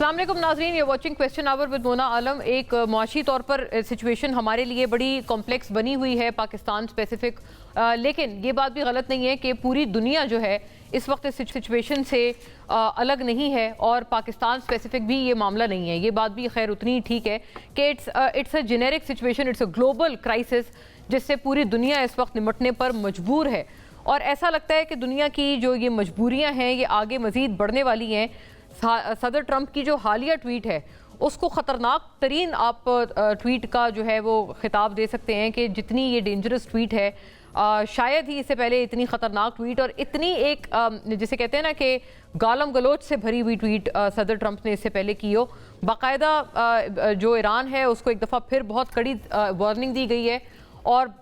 अस्सलाम वालेकुम नाज़रीन, ये watching question hour with Mona Alam. एक मुआशी तौर पर सिचुएशन हमारे लिए बड़ी कॉम्प्लेक्स बनी हुई है पाकिस्तान स्पेसिफिक, लेकिन ये बात भी गलत नहीं है कि पूरी दुनिया जो है इस वक्त इस सिचुएशन से अलग नहीं है और पाकिस्तान स्पेसिफिक भी ये मामला नहीं है। ये बात भी खैर उतनी ही ठीक है कि it's a generic situation, it's a global crisis जिससे पूरी दुनिया इस वक्त निपटने पर मजबूर है। और ऐसा लगता है कि दुनिया की जो ये मजबूरियाँ हैं ये आगे मज़ीद बढ़ने वाली हैं। सदर ट्रंप की जो हालिया ट्वीट है उसको ख़तरनाक तरीन आप ट्वीट का जो है वो खिताब दे सकते हैं कि जितनी ये डेंजरस ट्वीट है शायद ही इससे पहले इतनी ख़तरनाक ट्वीट और इतनी एक जिसे कहते हैं ना कि गालम गलोच से भरी हुई ट्वीट सदर ट्रंप ने इससे पहले की हो। बाकायदा जो ईरान है उसको एक दफ़ा फिर बहुत कड़ी वार्निंग दी गई है और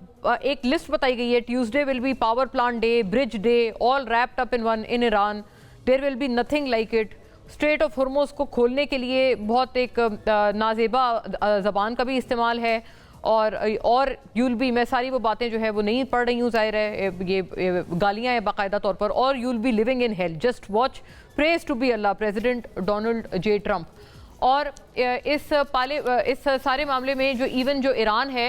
एक लिस्ट बताई गई है। Tuesday will be power plant day, bridge day, all wrapped up in one in Iran, there will be nothing like it. Strait of Hormuz को खोलने के लिए बहुत एक नाजेबा ज़बान का भी इस्तेमाल है और यूल बी, मैं सारी वो बातें जो है वो नहीं पढ़ रही हूँ, ज़ाहिर है ये गालियाँ हैं बाकायदा तौर पर। और you'll be living in hell, just watch, praise to be Allah, president Donald J Trump. और इस सारे मामले में जो इवन जो ईरान है,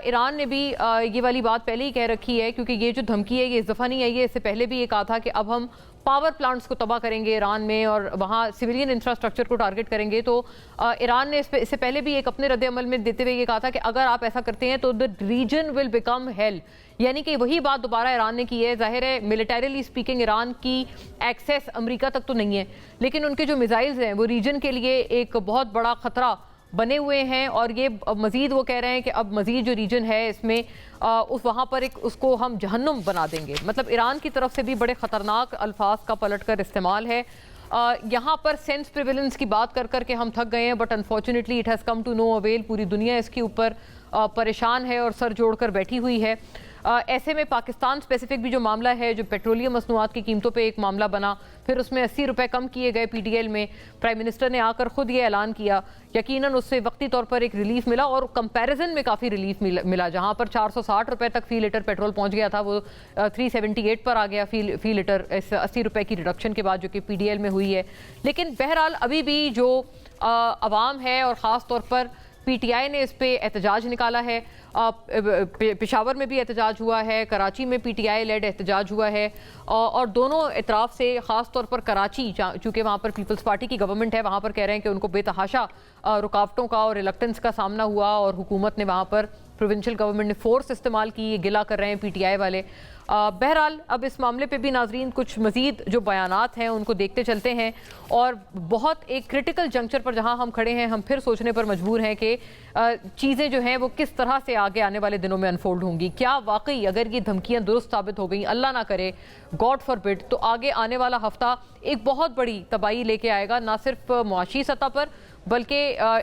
ईरान ने भी ये वाली बात पहले ही कह रखी है, क्योंकि ये जो धमकी है ये इस दफ़ा नहीं आई है, इससे पहले भी ये कहा था कि अब हम पावर प्लांट्स को तबाह करेंगे ईरान में और वहाँ सिविलियन इंफ्रास्ट्रक्चर को टारगेट करेंगे। तो ईरान ने इससे पहले भी एक अपने रद्द अमल में देते हुए ये कहा था कि अगर आप ऐसा करते हैं तो the reason will become hell, यानी कि वही बात दोबारा ईरान ने की है। जाहिर है मिलिटरीली स्पीकिंग ईरान की एक्सेस अमेरिका तक तो नहीं है, लेकिन उनके जो मिसाइल्स हैं वो रीजन के लिए एक बहुत बड़ा ख़तरा बने हुए हैं। और ये मज़ीद वो कह रहे हैं कि अब मज़ीद जो रीजन है इसमें उस वहाँ पर एक उसको हम जहन्नुम बना देंगे। मतलब ईरान की तरफ से भी बड़े ख़तरनाक अल्फाज का पलट कर इस्तेमाल है। यहाँ पर सेंस प्रिविलेंस की बात कर कर के हम थक गए हैं, but unfortunately it has come to no avail. पूरी दुनिया इसके ऊपर परेशान है और सर जोड़ कर बैठी हुई है। ऐसे में पाकिस्तान स्पेसिफिक भी जो मामला है, जो पेट्रोलियम मसनूआत की कीमतों पे एक मामला बना, फिर उसमें 80 रुपये कम किए गए PTL में, प्राइम मिनिस्टर ने आकर ख़ुद ये ऐलान किया। यकीनन उससे वक्ती तौर पर एक रिलीफ मिला और कंपैरिजन में काफ़ी रिलीफ मिला। जहाँ पर 460 रुपये तक फ़ी लीटर पेट्रोल पहुँच गया था वो 378 पर आ गया फ़ी लीटर, इस 80 रुपये की रिडक्शन के बाद जो कि PTL में हुई है। लेकिन बहरहाल अभी भी जो आवाम है और ख़ास तौर पर PTI ने इस पे एहतजाज निकाला है। पेशावर में भी एहतजाज हुआ है, कराची में PTI लेड एहतजाज हुआ है और दोनों इतराफ़ से ख़ास तौर पर कराची, चूँकि वहाँ पर पीपल्स पार्टी की गवर्नमेंट है, वहाँ पर कह रहे हैं कि उनको बेतहाशा रुकावटों का और रिलक्टेंस का सामना हुआ और हुकूमत ने वहाँ पर, प्रोविंशियल गवर्नमेंट ने फोर्स इस्तेमाल की। ये गिला कर रहे हैं PTI वाले। बहरहाल अब इस मामले पे भी नाजरीन कुछ मज़ीद जो बयानात हैं उनको देखते चलते हैं और बहुत एक क्रिटिकल जंक्चर पर जहां हम खड़े हैं हम फिर सोचने पर मजबूर हैं कि चीज़ें जो हैं वो किस तरह से आगे आने वाले दिनों में अनफोल्ड होंगी। क्या वाकई अगर ये धमकियां दुरुस्त साबित हो गई, अल्लाह ना करे, गॉड फॉरबिड, तो आगे आने वाला हफ्ता एक बहुत बड़ी तबाही लेके आएगा, ना सिर्फ मुआशी सतह पर बल्कि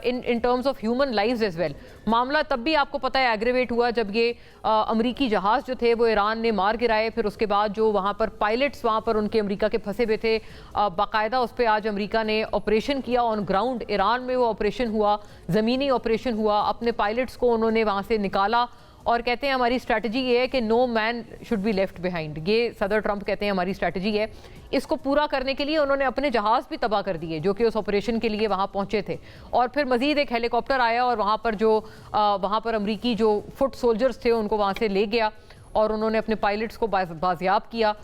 in terms of human lives as well. मामला तब भी आपको पता है एग्रेवेट हुआ जब ये अमरीकी जहाज़ जो थे वो ईरान ने मार गिराए। फिर उसके बाद जो वहाँ पर पायलट्स वहाँ पर उनके अमेरिका के फंसे हुए थे, बाकायदा उस पर आज अमेरिका ने ऑपरेशन किया ऑन ग्राउंड। ईरान में वो ऑपरेशन हुआ, ज़मीनी ऑपरेशन हुआ, अपने पायलट्स को उन्होंने वहाँ से निकाला और कहते हैं हमारी स्ट्रैटेजी ये है कि no man should be left behind. ये सदर ट्रंप कहते हैं हमारी स्ट्रैटेजी है। इसको पूरा करने के लिए उन्होंने अपने जहाज़ भी तबाह कर दिए जो कि उस ऑपरेशन के लिए वहाँ पहुँचे थे। और फिर मज़ीद एक हेलीकॉप्टर आया और वहाँ पर अमरीकी जो फुट सोल्जर्स थे उनको वहाँ से ले गया और उन्होंने अपने पायलट्स को बाजियाब किया।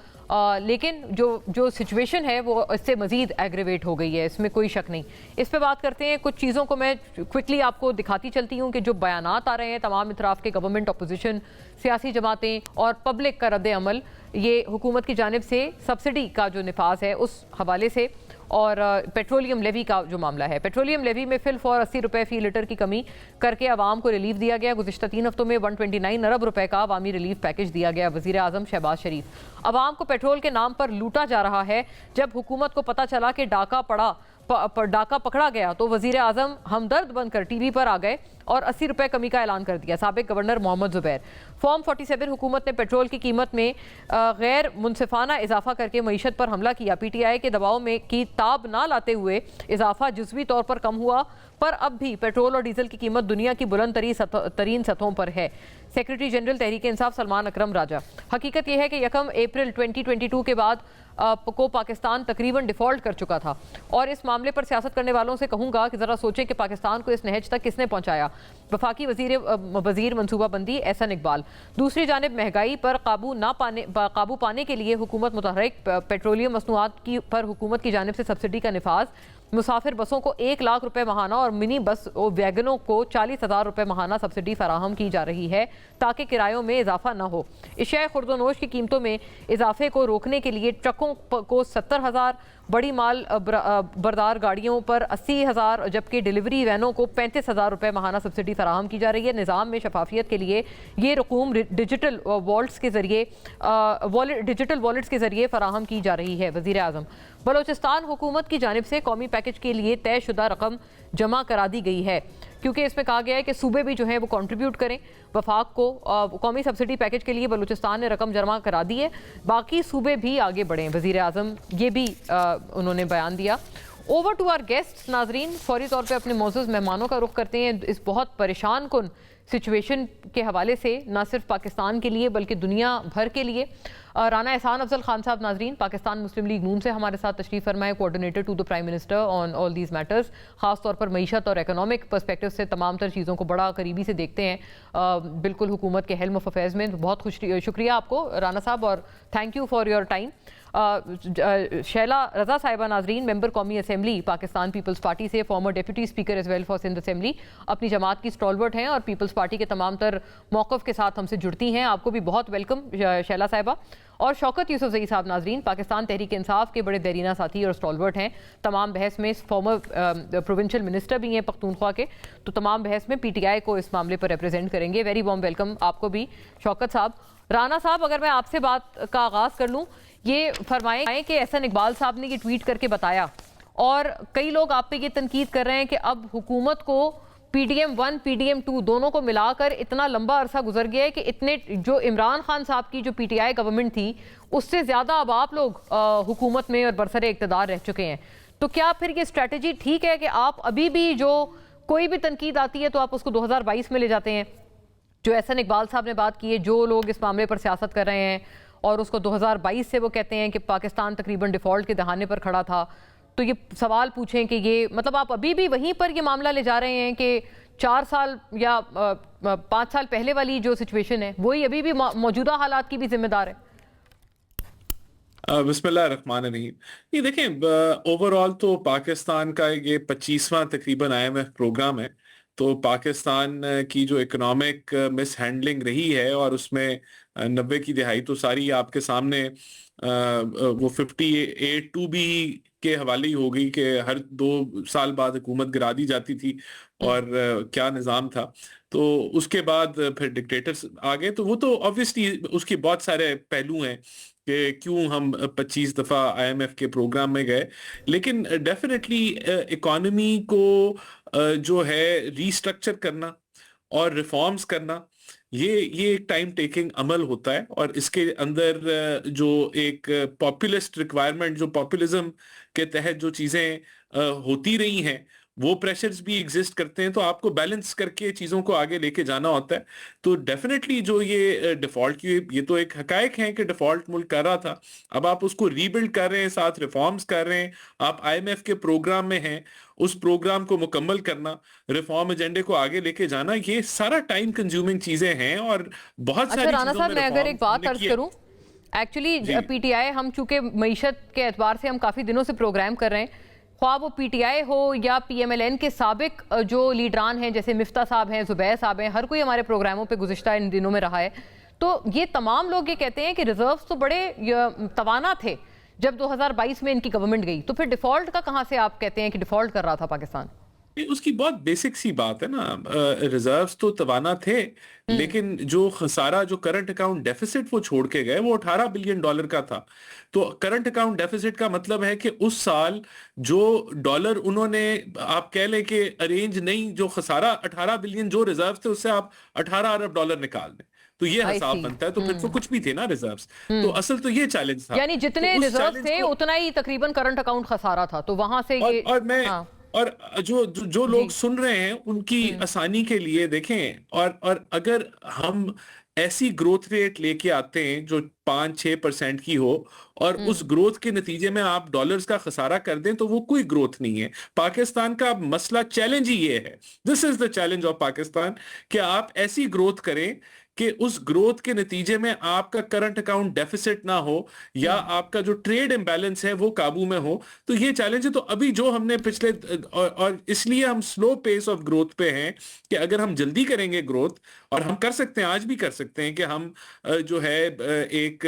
लेकिन जो सिचुएशन है वो इससे मज़ीद एग्रेवेट हो गई है, इसमें कोई शक नहीं। इस पे बात करते हैं, कुछ चीज़ों को मैं क्विकली आपको दिखाती चलती हूँ कि जो बयानात आ रहे हैं तमाम इतराफ़ के, गवर्नमेंट, अपोजिशन, सियासी जमातें और पब्लिक का रद्द अमल, ये हुकूमत की जानिब से सब्सिडी का जो निफाज है उस हवाले से और पेट्रोलियम लेवी का जो मामला है। पेट्रोलियम लेवी में फिल फॉर 80 रुपये फ़ी लीटर की कमी करके आवाम को रिलीफ दिया गया। गुज़िश्ता 3 हफ्तों में 129 अरब रुपए का अवामी रिलीफ पैकेज दिया गया। वज़ीर आज़म शहबाज शरीफ, आवाम को पेट्रोल के नाम पर लूटा जा रहा है। जब हुकूमत को पता चला कि डाका पकड़ा गया तो वज़ीर आज़म हमदर्द बनकर TV पर आ गए और 80 रुपये कमी का ऐलान कर दिया। साबिक गवर्नर मोहम्मद ज़ुबैर, फॉर्म 47 हुकूमत ने पेट्रोल की कीमत में गैर मुनसिफाना इजाफा करके मईशत पर हमला किया। PTI के दबाव में की ताब ना लाते हुए इजाफा जुज़वी तौर पर कम हुआ, पर अब भी पेट्रोल और डीजल की कीमत दुनिया की बुलंद तरीन सतहों पर है। सेक्रेटरी जनरल तहरीक इंसाफ सलमान अकरम राजा, हकीकत यह है कि 1 अप्रैल 2022 के बाद को पाकिस्तान तकरीबन डिफ़ॉल्ट कर चुका था। और इस मामले पर सियासत करने वालों से कहूँगा कि ज़रा सोचें कि पाकिस्तान को इस नहज तक किसने पहुँचाया। वफाकी वज़ीर मनसूबाबंदी एहसन इकबाल। दूसरी जानिब महंगाई पर काबू पाने के लिए हुकूमत मुतहर्रिक पेट्रोलियम मसनूआत की पर हुकूमत की जानिब से सब्सिडी का निफाज। मुसाफिर बसों को 1 लाख रुपए माहाना और मिनी बस और वैगनों को 40,000 रुपए माहाना सब्सिडी फराहम की जा रही है ताकि किरायों में इजाफा न हो। एशिया खुर्दोनोश की कीमतों में इजाफे को रोकने के लिए ट्रकों को 70,000, बड़ी माल बरदार गाड़ियों पर 80,000 जबकि डिलीवरी वैनों को 35,000 रुपए माहाना सब्सिडी फराहम की जा रही है। निज़ाम में शफाफियत के लिए ये रकूम डिजिटल वॉलेट्स के ज़रिए फराहम की जा रही है। वज़ीर आज़म बलोचिस्तान हुकूमत की जानिब से कौमी पैकेज के लिए तयशुदा रकम जमा करा दी गई है, क्योंकि इसमें कहा गया है कि सूबे भी जो है वो कंट्रीब्यूट करें वफाक को। कौमी सब्सिडी पैकेज के लिए बलूचिस्तान ने रकम जमा करा दी है, बाकी सूबे भी आगे बढ़ें। वज़ीर आज़म ये भी उन्होंने बयान दिया। ओवर टू आवर गेस्ट नाजरीन, फौरी तौर पे अपने मौजूद मेहमानों का रुख करते हैं इस बहुत परेशान कुन सिचुएशन के हवाले से, ना सिर्फ पाकिस्तान के लिए बल्कि दुनिया भर के लिए। राना एहसान अफजल खान साहब नाजरीन पाकिस्तान मुस्लिम लीग नून से हमारे साथ तशरीफ़ फरमाए, coordinator to the prime minister on all these matters. ख़ास तौर पर मईशत और इकोनॉमिक पर्सपेक्टिव से तमाम तर चीज़ों को बड़ा करीबी से देखते हैं, बिल्कुल हुकूमत के हेल्म ऑफ अफेयर्स में। बहुत शुक्रिया आपको राना साहब और thank you for your time. Shaila Raza Sahiba नाजरीन मेंबर कौमी असम्बली पाकिस्तान पीपल्स पार्टी से, former deputy speaker as well for Sindh assembly, अपनी जमात की स्टॉलवर्ट हैं और पीपल्स पार्टी के तमाम तर मौक़िफ़ के साथ हमसे जुड़ती हैं। आपको भी बहुत वेलकम शैला साहिबा। और शौकत यूसुफजई साहब नाजरीन पाकिस्तान तहरीक इंसाफ के बड़े देरीना साथी और स्टॉलवर्ट हैं। तमाम बहस में फॉर्मर प्रोविंशियल मिनिस्टर भी हैं पख्तूनख्वा के, तो तमाम बहस में PTI को इस मामले पर रिप्रेजेंट करेंगे। वेरी वार्म वेलकम आपको भी शौकत साहब। राना साहब, अगर मैं आपसे बात का आगाज़ कर लूँ, ये फरमाएं कि एहसन इकबाल साहब ने ये ट्वीट करके बताया और कई लोग आप पे ये तनकीद कर रहे हैं कि अब हुकूमत को PDM 1 PDM 2 दोनों को मिलाकर इतना लंबा अरसा गुजर गया है कि इतने जो इमरान खान साहब की जो PTI गवर्नमेंट थी उससे ज़्यादा अब आप लोग हुकूमत में और बरसरे इक़्तिदार रह चुके हैं। तो क्या फिर ये स्ट्रेटजी ठीक है कि आप अभी भी जो कोई भी तनकीद आती है तो आप उसको 2022 में ले जाते हैं? जो एहसन इकबाल साहब ने बात की है, जो लोग इस मामले पर सियासत कर रहे हैं और उसको 2022 से वो कहते हैं कि पाकिस्तान तकरीबन डिफ़ॉल्ट के दहाने पर खड़ा था, तो ये सवाल पूछें कि ये मतलब आप अभी भी वहीं पर ये मामला ले जा रहे हैं कि 4 साल या 5 साल पहले वाली जो सिचुएशन है वही अभी भी मौजूदा हालात की भी जिम्मेदार है? बिस्मिल्लाहिर्रहमानिर्रहीम। ये देखें, ओवरऑल तो पाकिस्तान का ये 25वां तकरीबन IMF प्रोग्राम है। तो पाकिस्तान की जो इकोनॉमिक मिस हैंडलिंग रही है और उसमें 90 की दिहाई तो सारी आपके सामने वो 58(2)B के हवाले ही हो गई कि हर 2 साल बाद हुकूमत गिरा दी जाती थी और क्या निज़ाम था। तो उसके बाद फिर डिक्टेटर्स आ गए, तो वो तो ऑब्वियसली उसके बहुत सारे पहलू हैं कि क्यों हम 25 दफ़ा IMF के प्रोग्राम में गए। लेकिन डेफिनेटली इकॉनमी को जो है रीस्ट्रक्चर करना और रिफॉर्म्स करना, ये एक टाइम टेकिंग अमल होता है और इसके अंदर जो एक पॉपुलिस्ट रिक्वायरमेंट, जो पॉपुलिज्म के तहत जो चीज़ें होती रही हैं, वो प्रेशर्स भी एग्जिस्ट करते हैं। तो आपको बैलेंस करके चीज़ों को आगे लेके जाना होता है। तो डेफिनेटली जो ये डिफ़ॉल्ट की, ये तो एक हकायक है कि डिफ़ॉल्ट मुल्क कर रहा था, अब आप उसको रीबिल्ड कर रहे हैं, साथ रिफॉर्म्स कर रहे हैं, आप IMF के प्रोग्राम में हैं, उस प्रोग्राम को मुकम्मल करना, रिफॉर्म एजेंडे को आगे लेके जाना, ये सारा टाइम कंज्यूमिंग चीज़ें हैं और बहुत सारी राना साहब, मैं अगर एक बात अर्ज करूं, एक्चुअली PTI हम चूंकि मईशत के एतबार से हम काफ़ी दिनों से प्रोग्राम कर रहे हैं, ख्वाह वो PTI हो या PMLN के साबिक जो लीडरान हैं जैसे मिफ्ता साहब हैं, जुबैर साहब हैं, हर कोई हमारे प्रोग्रामों पे गुज़िश्ता इन दिनों में रहा है। तो ये तमाम लोग ये कहते हैं कि रिजर्व्स तो बड़े तवाना थे जब 2022 में इनकी गवर्नमेंट गई, तो फिर डिफ़ॉल्ट का कहाँ से आप कहते हैं कि डिफ़ॉल्ट कर रहा था पाकिस्तान? उसकी बहुत बेसिक सी बात है ना, रिजर्व्स तो तवाना थे, लेकिन जो खसारा, जो करंट अकाउंट डेफिसिट वो छोड़ के गए, वो $18 बिलियन का था। तो करंट अकाउंट डेफिसिट का मतलब है कि उस साल जो डॉलर उन्होंने, आप कह लें कि अरेंज नहीं, जो खसारा 18 बिलियन जो रिजर्व थे उससे आप 18 अरब डॉलर निकाल दें, तो ये हिसाब बनता है। तो फिर तो कुछ भी थे ना रिजर्व्स। तो असल तो ये चैलेंज था, यानी जितने रिजर्व थे उतना ही तकरीबन करंट अकाउंट खसारा था। तो वहां से ये और जो लोग सुन रहे हैं उनकी आसानी के लिए देखें, और अगर हम ऐसी ग्रोथ रेट लेके आते हैं जो 5-6% की हो, और उस ग्रोथ के नतीजे में आप डॉलर्स का खसारा कर दें, तो वो कोई ग्रोथ नहीं है। पाकिस्तान का मसला, चैलेंज ही ये है, this is the challenge of Pakistan, कि आप ऐसी ग्रोथ करें कि उस ग्रोथ के नतीजे में आपका करंट अकाउंट डेफिसिट ना हो, या आपका जो ट्रेड इम्बैलेंस है वो काबू में हो। तो ये चैलेंज है। तो अभी जो हमने पिछले, और इसलिए हम स्लो पेस ऑफ ग्रोथ पे हैं, कि अगर हम जल्दी करेंगे ग्रोथ, और हम कर सकते हैं, आज भी कर सकते हैं, कि हम जो है एक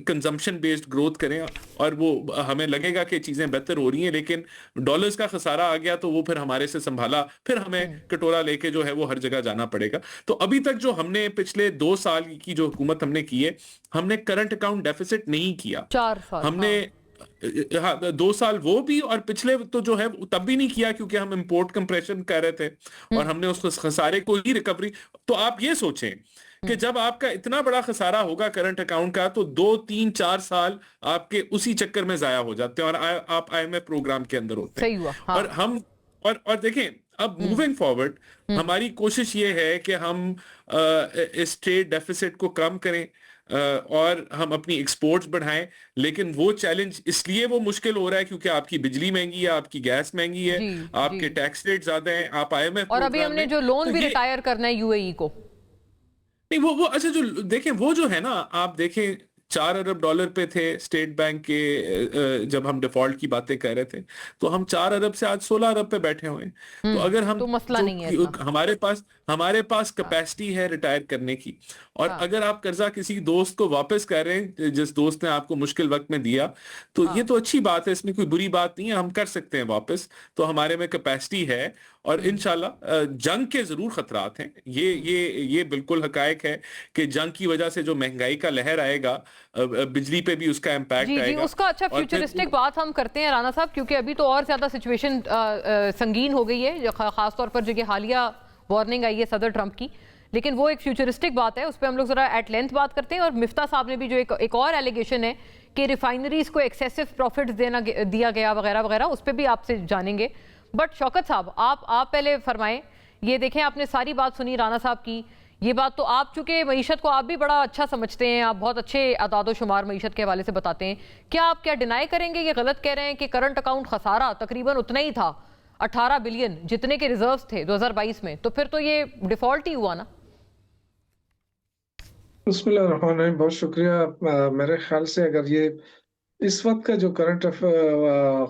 कंजम्पशन बेस्ड ग्रोथ करें, और वो हमें लगेगा कि चीजें बेहतर हो रही हैं, लेकिन डॉलर्स का खसारा आ गया तो वो फिर हमारे से संभाला, फिर हमें कटोरा लेके जो है वो हर जगह जाना पड़ेगा। तो अभी तक जो हमने पिछले 2 साल की जो हुकूमत हमने की है, हमने करंट अकाउंट डेफिसिट नहीं किया। 4 साल, हमने, हाँ, 2 साल वो भी, और पिछले तो जो है तब भी नहीं किया, क्योंकि हम इंपोर्ट कंप्रेशन कर रहे थे, और हमने उस खसारे को ही रिकवरी। तो आप ये सोचें कि जब आपका इतना बड़ा खसारा होगा करंट अकाउंट का, तो 2-3-4 साल आपके उसी चक्कर में जाया हो जाते हैं, और आप IMF प्रोग्राम के अंदर होते सही हैं। हुआ, हाँ। और हम, और देखें, अब मूविंग फॉरवर्ड हमारी कोशिश ये है कि हम इस ट्रेड डेफिसिट को कम करें, और हम अपनी एक्सपोर्ट्स बढ़ाएं। लेकिन वो चैलेंज इसलिए वो मुश्किल हो रहा है क्योंकि आपकी बिजली महंगी है, आपकी गैस महंगी है, जी, आपके जी। टैक्स रेट ज्यादा हैं, आप IMF और अभी प्रोग्राम हमने में, जो लोन तो भी ये, रिटायर करना है UAE को। नहीं, वो अच्छा, जो देखें, वो जो है ना, आप देखें, 4 अरब डॉलर पे थे स्टेट बैंक के, जब हम डिफॉल्ट की बातें कर रहे थे, तो हम 4 अरब से आज 16 अरब पे बैठे हुए हैं। तो अगर हम, तो मसला जो नहीं है इतना। हमारे पास हाँ, कैपेसिटी है रिटायर करने की, और हाँ, अगर आप कर्जा किसी दोस्त को वापस कर रहे हैं, जिस दोस्त ने आपको मुश्किल वक्त में दिया, तो ये हाँ। तो अच्छी बात है, इसमें कोई बुरी बात नहीं है, हम कर सकते हैं वापस। तो हमारे में कैपेसिटी है, और इंशाल्लाह जंग के जरूर खतरात हैं, ये बिल्कुल हकायक है कि जंग की वजह से जो महंगाई का लहर आएगा, बिजली पे भी उसका इम्पैक्ट जी, जी, आएगा। उसका अच्छा और फिर फ्यूचरिस्टिक बात हम करते हैं राना साहब, क्योंकि अभी तो और ज्यादा सिचुएशन संगीन हो गई है, खास तौर पर जो कि हालिया वार्निंग आई है सदर ट्रंप की। लेकिन वो एक फ्यूचरिस्टिक बात है, उस पर हम लोग जरा एट लेंथ बात करते हैं। और मिफ्ता साहब ने भी जो एक और एलिगेशन है कि रिफाइनरीज को एक्सेसिव प्रॉफिट्स दिया गया वगैरह वगैरह, उस पर भी आपसे जानेंगे। बट शौकत साहब, आप पहले फरमाएं। ये देखें, आपने सारी बात सुनी राना साहब की। ये बात तो आप, चूंकि मईशत को आप भी बड़ा अच्छा समझते हैं, आप बहुत अच्छे अदादो शुमार मईशत के हवाले से बताते हैं, क्या डिनाई करेंगे, ये गलत कह रहे हैं कि करंट अकाउंट खसारा तकरीबन उतना ही था, 18 बिलियन जितने के रिजर्व्स थे 2022 में, तो फिर तो ये डिफॉल्ट ही हुआ ना? बिस्मिल्लाहिर्रहमानिर्रहीम, बहुत शुक्रिया। मेरे ख्याल से अगर ये इस वक्त का जो करंट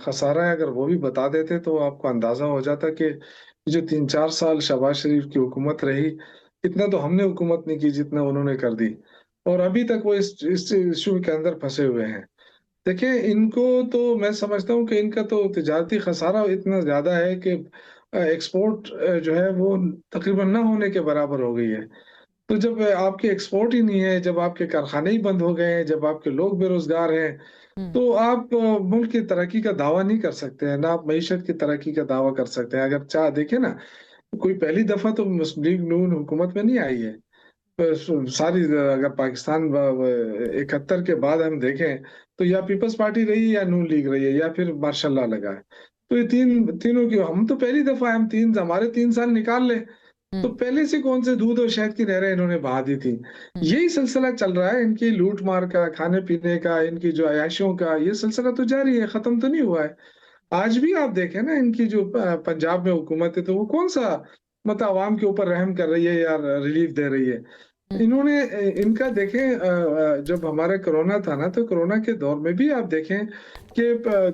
खसारा है, अगर वो भी बता देते तो आपको अंदाजा हो जाता कि जो 3-4 साल शहबाज शरीफ की हुकूमत रही, इतना तो हमने हुकूमत नहीं की जितना उन्होंने कर दी, और अभी तक वो इस इशू के अंदर फंसे हुए हैं। देखिए, इनको तो मैं समझता हूँ कि इनका तो तिजारती खसारा इतना ज्यादा है कि एक्सपोर्ट जो है वो तकरीबन न होने के बराबर हो गई है। तो जब आपके एक्सपोर्ट ही नहीं है, जब आपके कारखाने ही बंद हो गए हैं, जब आपके लोग बेरोजगार हैं, तो आप मुल्क की तरक्की का दावा नहीं कर सकते हैं, ना आप मईशत की तरक्की का दावा कर सकते हैं। अगर चाह देखें ना, कोई पहली दफा तो मुस्लिम लीग नून हुकूमत में नहीं आई है। सारी, अगर पाकिस्तान 71 के बाद हम देखें, तो या पीपल्स पार्टी रही, या नून लीग रही है, या फिर मार्शल लॉ लगा है। तो ये तीनों की हम तो पहली दफा, हमारे 3 साल निकाल ले, तो पहले से कौन से दूध और शहद की नहरें इन्होंने बहा दी थी। यही सिलसिला चल रहा है, इनकी लूट मार का, खाने पीने का, इनकी जो अयाशियों का, ये सिलसिला तो जारी है, खत्म तो नहीं हुआ है। आज भी आप देखें ना, इनकी जो पंजाब में हुकूमत है, तो वो कौन सा मतलब आवाम के ऊपर रहम कर रही है या रिलीफ दे रही है। इन्होंने इनका देखें, जब हमारा कोरोना था ना, तो कोरोना के दौर में भी आप देखें कि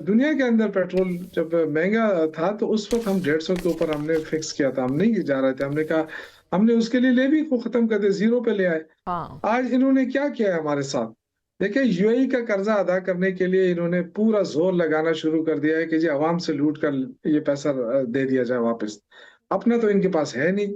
दुनिया के अंदर पेट्रोल जब महंगा था, तो उस वक्त हम 150 के ऊपर हमने फिक्स किया था, हम नहीं जा रहे थे, हमने कहा हमने उसके लिए लेवी को खत्म कर दिया, 0 पे ले आए। हाँ। आज इन्होंने क्या किया है हमारे साथ? देखिए, यूएई का कर्जा अदा करने के लिए इन्होंने पूरा जोर लगाना शुरू कर दिया है कि जी आवाम से लूट कर ये पैसा दे दिया जाए वापस। अपना तो इनके पास है नहीं,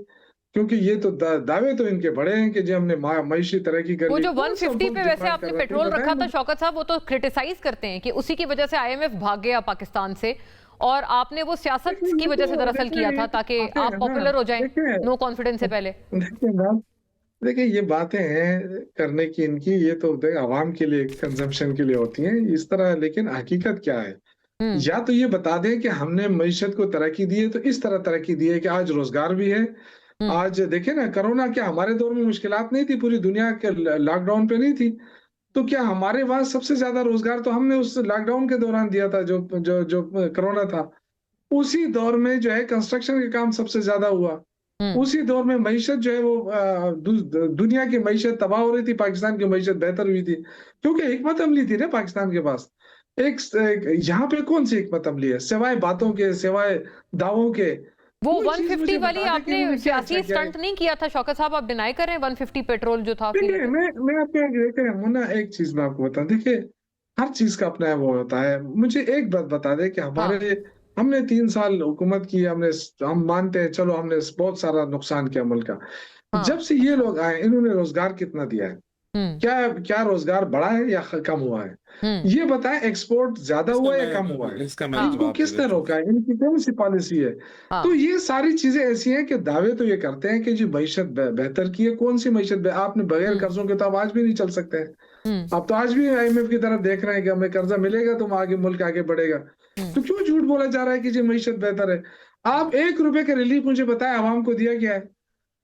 क्योंकि ये तो दावे तो इनके बड़े हैं कि जी हमने मईशी तरक्की कर वो ली। जो 150 पे वैसे आपने पेट्रोल रखा था शौकत साहब, वो तो क्रिटिसाइज करते हैं कि उसी की वजह से IMF भाग गया पाकिस्तान से, और आपने वो सियासत की वजह से दरअसल किया था ताकि आप पॉपुलर हो जाएं नो कॉन्फिडेंस से पहले। देखिए, ये बातें हैं करने की इनकी, ये तो आवाम के लिए, कंजम्पशन के लिए होती हैं इस तरह, लेकिन हकीकत क्या है? या तो ये बता दें कि हमने मईशत को तरक्की दी है, तो इस तरह तरक्की दी है कि आज रोजगार भी है, आज देखे ना, कोरोना क्या हमारे दौर में मुश्किलात नहीं थी, पूरी दुनिया के लॉकडाउन पे नहीं थी, तो क्या हमारे वहां सबसे ज्यादा रोजगार तो हमने उस लॉकडाउन के दौरान दिया था, जो जो जो कोरोना था। उसी दौर में जो है कंस्ट्रक्शन का काम सबसे ज्यादा हुआ। उसी दौर में मईशत जो है वो दुनिया की मईशत तबाह हो रही थी, पाकिस्तान की मईशत बेहतर हुई थी, क्योंकि हिकमत अमली थी ना पाकिस्तान के पास। यहाँ पे कौन सी हिकमत अमली है सिवाय बातों के, सिवाय दावों के? वो कोई चीज 150 मुझे वाली बता दे कि आपने इन्होंने क्या अच्छा सियासी किया है। स्टंट नहीं किया था शौकत साहब, आप डिनाई कर रहे हैं 150 पेट्रोल जो था देखिए, फ्री? मैं आपको देखिए मुन्ना, एक चीज मैं आपको बताऊं, देखिए हर चीज का अपना वो होता है। मुझे एक बात बता दे कि हाँ हमने 3 साल हुकूमत की, हम मानते हैं, चलो हमने बहुत सारा नुकसान किया मुल्क का। जब हाँ। से ये लोग आए, इन्होंने रोजगार कितना दिया है? हम्म क्या क्या रोजगार बढ़ा है या कम हुआ है? हम्म ये बताएं, एक्सपोर्ट ज्यादा इसका हुआ है या कम हुआ है? मैं हाँ इनको जवाब दे किसने देता हूँ। रोका है? इनकी कौन सी पॉलिसी है? तो हाँ। ये सारी चीजें ऐसी हैं कि दावे तो ये करते हैं कि जी मईशत बेहतर की है। कौन सी मईशत? आपने बगैर हम्म कर्जों के तो आप आज भी नहीं चल सकते हैं। हम्म आप तो आज भी आईएमएफ की तरफ देख रहे हैं कि हमें कर्जा मिलेगा तो आगे मुल्क आगे बढ़ेगा। हम्म। तो क्यों झूठ बोला जा रहा है कि जी मईशत बेहतर है? आप 1 रुपए का रिलीफ मुझे बताएं, आवाम को दिया गया है?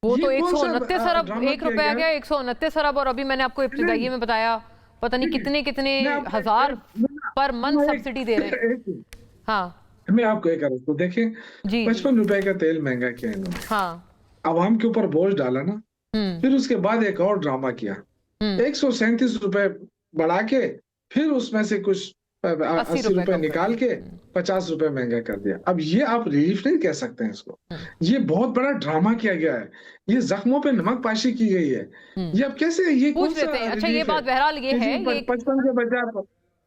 वो ये तो कौन सा 129 अरब, ड्रामा एक किया रुपए आ गया गया 129 अरब, और अभी मैंने आपको नहीं, इब्तिदाई में बताया पता नहीं कितने कितने मैं आपको हजार पर मंथ मैं सब्सिडी दे रहे हैं। हाँ मैं आपको एक अर्ज तो देखें, जी जी। 55 रुपए का तेल महंगा किया इन्होंने, हाँ। आवाम के ऊपर बोझ डाला ना। हम्म फिर उसके बाद एक और ड्रामा किया, हम्म 137 रुपए बढ़ा के, फिर उसमें से कुछ 80 80 रुपए रुपए कम कर निकाल दिए। के 50 रुपए महंगा कर दिया। अब ये आप रिलीफ नहीं कह सकते हैं इसको। हम्म ये बहुत बड़ा ड्रामा किया गया है, ये जख्मों पे नमक पाशी की गई है। हम्म ये अब कैसे, ये कौन पूछ सा लेते हैं। अच्छा ये रिलीफ है बात बहरहाल ये कि है, जी ये 55 के बजाय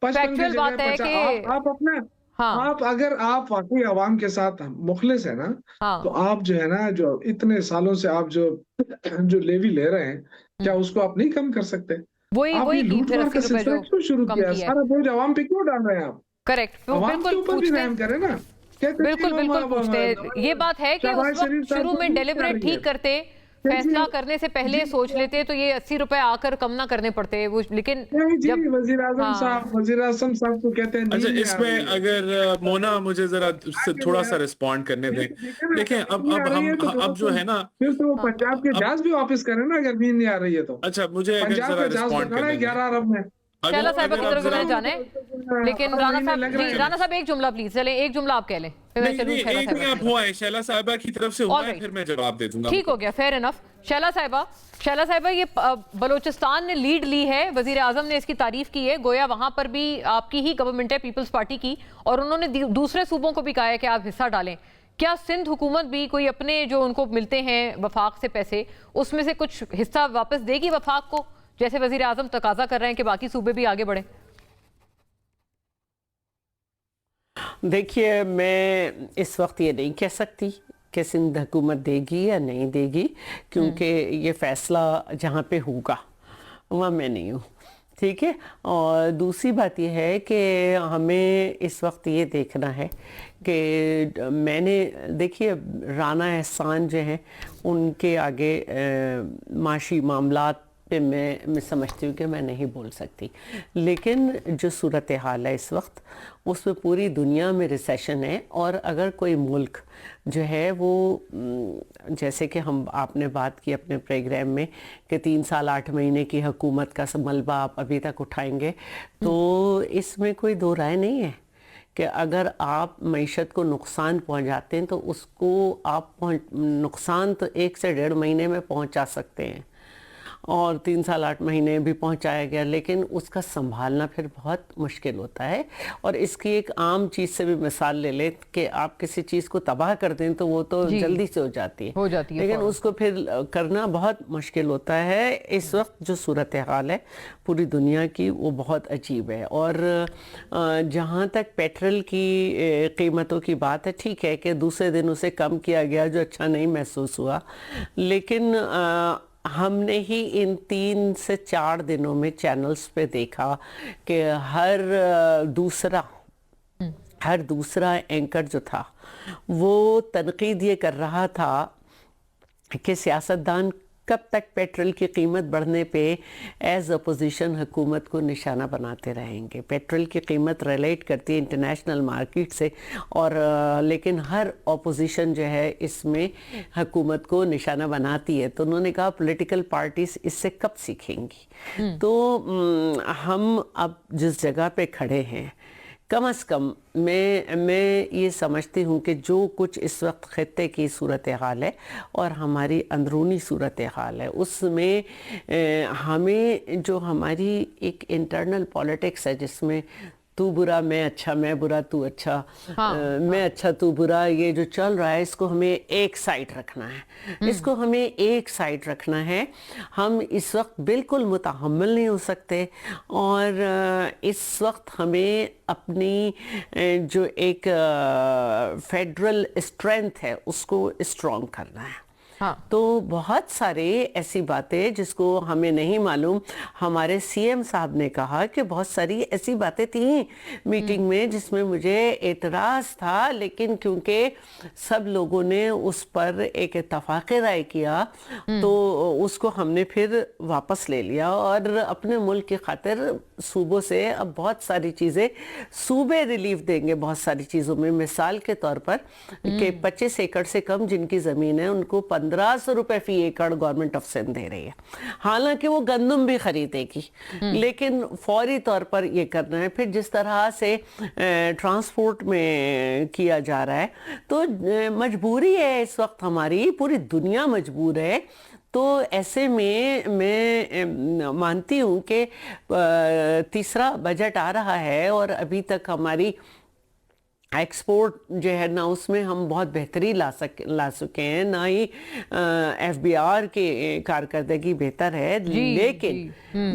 55 की फैक्चुअल जगह बात है 50? कि आप अपना, हाँ आप अगर आप वाकई आवाम के साथ मुखलिस है ना, तो हाँ आप जो है ना, जो इतने सालों से आप जो जो लेवी ले रहे हैं, क्या हम्म उसको आप नहीं कम कर सकते? वही आप ये वही की लूट फिर मार 80 का रुपए सिलसिला जो क्यों शुरू कम किया है? किया है। सारा बोझ आवाम पे क्यों डाल रहे हैं आप? करेक्ट, आवाम के बिल्कुल ऊपर भी पूछते रहम हैं। करें ना। कहते हैं बिल्कुल कि बिल्कुल पूछते हैं। ये बात है कि उस शहबाज शरीफ वक्त साहब शुरू को में न्यूज़ क्या डेलिब्रेट रही है ठीक करते, कि फैसला करने से पहले जी सोच लेते तो ये 80 रुपए आकर कम ना करने पड़ते वो, लेकिन नहीं जी, जब हाँ वजीर आजम साहब को कहते हैं अच्छा, नींद नहीं आ इसमें रही है। अगर मोना मुझे जरा उससे आगे थोड़ा सा यार, रिस्पॉन्ड करने दें। देखे ना, देखें, अगर नींद नहीं आ रही है तो अब जो है ना, फिर तो वो हाँ पंजाब के अब जहाज भी वापस करें ना, अगर नींद नहीं आ रही है तो। अच्छा, मुझे अगर पंजाब जरा का जहाज तो रिस्पॉन्ड खड़ा है करने दें। 11 अरब में। अगर शैला साहिबा की अगर आप तरफ जरा ना जाने, लेकिन और राणा महीने साहब लग जी, रहे हैं। राणा साहब एक जुमला प्लीज, चले एक जुमला आप कह लें फिर मैं नहीं चलूं नहीं, शैला एक साहिबा नहीं, की आप तरफ। हुआ है शैला साहिबा की तरफ से हुआ है, ऑलराइट, फिर मैं जवाब दे दूंगा। ठीक हो गया, फेयर इनफ। शैला साहिबा, ये बलूचिस्तान ने लीड ली है, वजीर आजम ने इसकी तारीफ की है, गोया वहां पर भी आपकी ही गवर्नमेंट है, पीपल्स पार्टी की, और उन्होंने दूसरे सूबों को भी कहा है कि आप हिस्सा डालें। क्या सिंध हुकूमत भी कोई अपने जो उनको मिलते हैं वफाक से पैसे, उसमें से कुछ हिस्सा वापस देगी वफाक को, जैसे वजीर आजम तकाजा कर रहे हैं कि बाकी सूबे भी आगे बढ़े? देखिए, मैं इस वक्त ये नहीं कह सकती कि सिंध हुकूमत देगी या नहीं देगी, क्योंकि ये फ़ैसला जहाँ पे होगा वहाँ मैं नहीं हूँ, ठीक है। और दूसरी बात ये है कि हमें इस वक्त ये देखना है कि मैंने, देखिए, राना एहसान जो हैं उनके आगे माशी मामलात पे मैं समझती हूँ कि मैं नहीं बोल सकती, लेकिन जो सूरत हाल है इस वक्त उसमें पूरी दुनिया में रिसेशन है। और अगर कोई मुल्क जो है वो, जैसे कि आपने बात की अपने प्रोग्राम में कि 3 साल 8 महीने की हुकूमत का मलबा आप अभी तक उठाएंगे, तो इसमें कोई दो राय नहीं है कि अगर आप मईशत को नुकसान पहुंचाते हैं तो उसको आप नुकसान तो 1 से 1.5 महीने में पहुंचा सकते हैं, और 3 साल 8 महीने भी पहुंचाया गया, लेकिन उसका संभालना फिर बहुत मुश्किल होता है। और इसकी एक आम चीज़ से भी मिसाल ले लें कि आप किसी चीज़ को तबाह कर दें तो वो तो जल्दी से हो जाती है, लेकिन उसको फिर करना बहुत मुश्किल होता है। इस वक्त जो सूरत हाल है पूरी दुनिया की वो बहुत अजीब है। और जहाँ तक पेट्रोल की कीमतों की बात है, ठीक है कि दूसरे दिन उसे कम किया गया जो अच्छा नहीं महसूस हुआ, लेकिन हमने ही इन 3 से 4 दिनों में चैनल्स पे देखा कि हर दूसरा एंकर जो था वो तनकीद ये कर रहा था कि सियासतदान کب تک پیٹرول کی قیمت بڑھنے پہ ایز اپوزیشن حکومت کو نشانہ بناتے رہیں گے. پیٹرول کی قیمت ریلیٹ کرتی ہے انٹرنیشنل مارکیٹ سے, اور لیکن ہر اپوزیشن جو ہے اس میں حکومت کو نشانہ بناتی ہے. تو انہوں نے کہا پولیٹیکل پارٹیز اس سے کب سیکھیں گی. تو ہم اب جس جگہ پہ کھڑے ہیں, کم از کم میں یہ سمجھتی ہوں کہ جو کچھ اس وقت خطے کی صورتحال ہے اور ہماری اندرونی صورتحال ہے, اس میں ہمیں جو ہماری ایک انٹرنل پولیٹکس ہے جس میں تو برا میں اچھا, میں برا تو اچھا, میں اچھا تو برا, یہ جو چل رہا ہے اس کو ہمیں ایک سائڈ رکھنا ہے, اس کو ہمیں ایک سائڈ رکھنا ہے. ہم اس وقت بالکل متحمل نہیں ہو سکتے, اور اس وقت ہمیں اپنی جو ایک فیڈرل اسٹرینتھ ہے اس کو اسٹرانگ کرنا ہے. تو بہت سارے ایسی باتیں جس کو ہمیں نہیں معلوم. ہمارے سی ایم صاحب نے کہا کہ بہت ساری ایسی باتیں تھیں میٹنگ میں جس میں مجھے اعتراض تھا, لیکن کیونکہ سب لوگوں نے اس پر ایک اتفاق رائے کیا تو اس کو ہم نے پھر واپس لے لیا, اور اپنے ملک کی خاطر صوبوں سے اب بہت ساری چیزیں صوبے ریلیف دیں گے بہت ساری چیزوں میں. مثال کے طور پر کہ 25 ایکڑ سے کم جن کی زمین ہے ان کو 1500 روپے فی ایکڑ گورنمنٹ آف سندھ دے رہی ہے. حالانکہ وہ گندم بھی خریدے گی, لیکن فوری طور پر یہ کرنا ہے. پھر جس طرح سے ٹرانسپورٹ میں کیا جا رہا ہے, تو مجبوری ہے اس وقت ہماری, پوری دنیا مجبور ہے. تو ایسے میں مانتی ہوں کہ تیسرا بجٹ آ رہا ہے اور ابھی تک ہماری ایکسپورٹ جو ہے نا اس میں ہم بہت بہتری لا سکے ہیں, نہ ہی ایف بی آر کی کارکردگی بہتر ہے. لیکن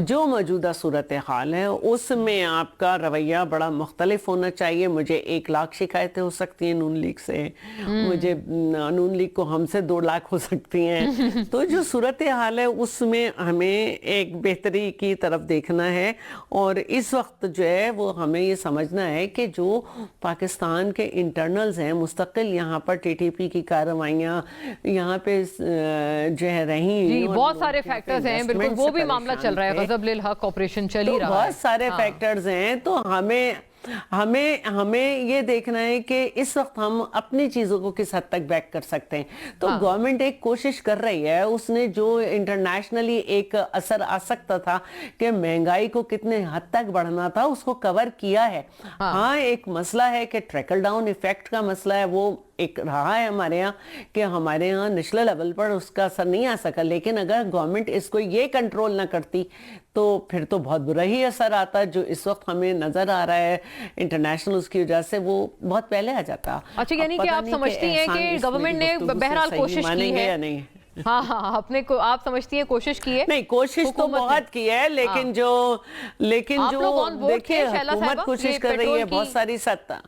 جو موجودہ صورتحال ہے اس میں آپ کا رویہ بڑا مختلف ہونا چاہیے. مجھے 1 لاکھ شکایتیں ہو سکتی ہیں نون لیگ سے, مجھے نون لیگ کو ہم سے 2 لاکھ ہو سکتی ہیں. تو جو صورتحال ہے اس میں ہمیں ایک بہتری کی طرف دیکھنا ہے, اور اس وقت جو ہے وہ ہمیں یہ سمجھنا ہے کہ جو پاکستان کے انٹرنلز ہیں مستقل, یہاں پر ٹی ٹی پی کی کارروائیاں یہاں پہ جو ہے رہیں, جی بہت سارے فیکٹرز ہیں, بالکل وہ بھی معاملہ چل رہا ہے, غضب للحق آپریشن چل ہی رہا ہے, بہت سارے فیکٹرز ہیں. تو ہمیں یہ دیکھنا ہے کہ اس وقت ہم اپنی چیزوں کو کس حد تک بیک کر سکتے ہیں. تو گورنمنٹ ایک کوشش کر رہی ہے, اس نے جو انٹرنیشنلی ایک اثر آ سکتا تھا کہ مہنگائی کو کتنے حد تک بڑھنا تھا اس کو کور کیا ہے. ہاں ایک مسئلہ ہے کہ ٹریکل ڈاؤن ایفیکٹ کا مسئلہ ہے, وہ ایک رہا ہے ہمارے ہاں کہ ہمارے ہاں نچلے لیول پر اس کا اثر نہیں آ سکا. لیکن اگر گورنمنٹ اس کو یہ کنٹرول نہ کرتی تو پھر تو بہت برا ہی اثر آتا. جو اس وقت ہمیں نظر آ رہا ہے انٹرنیشنل اس کی وجہ سے, وہ بہت پہلے آ جاتا. اچھا, یعنی کہ آپ سمجھتی ہیں کہ گورنمنٹ نے بہرحال کوشش کی ہے, ہاں اپنے کو آپ سمجھتی ہیں کوشش کی ہے؟ نہیں, کوشش تو بہت کی ہے, لیکن جو دیکھیں حکومت کوشش کر رہی ہے بہت ساری سطح.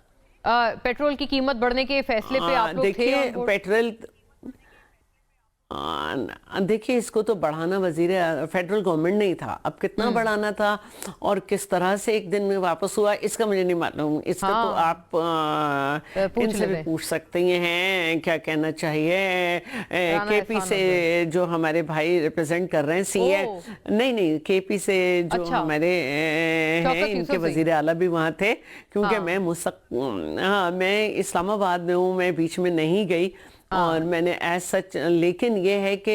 پیٹرول کی قیمت بڑھنے کے فیصلے پہ آپ لوگ تھے؟ دیکھیں پیٹرول, دیکھیے اس کو تو بڑھانا فیڈرل گورنمنٹ نہیں تھا, اب کتنا بڑھانا تھا اور کس طرح سے ایک دن میں واپس ہوا اس کا مجھے نہیں معلوم. اس کا تو آپ ان سے بھی پوچھ سکتے ہیں کیا کہنا چاہیے. کے پی سے جو ہمارے بھائی ریپرزینٹ کر رہے ہیں سی اے, نہیں کے پی سے جو ہمارے ہیں ان کے وزیر اعلیٰ بھی وہاں تھے, کیونکہ میں اسلام آباد میں ہوں, میں بیچ میں نہیں گئی اور میں نے ایز سچ. لیکن یہ ہے کہ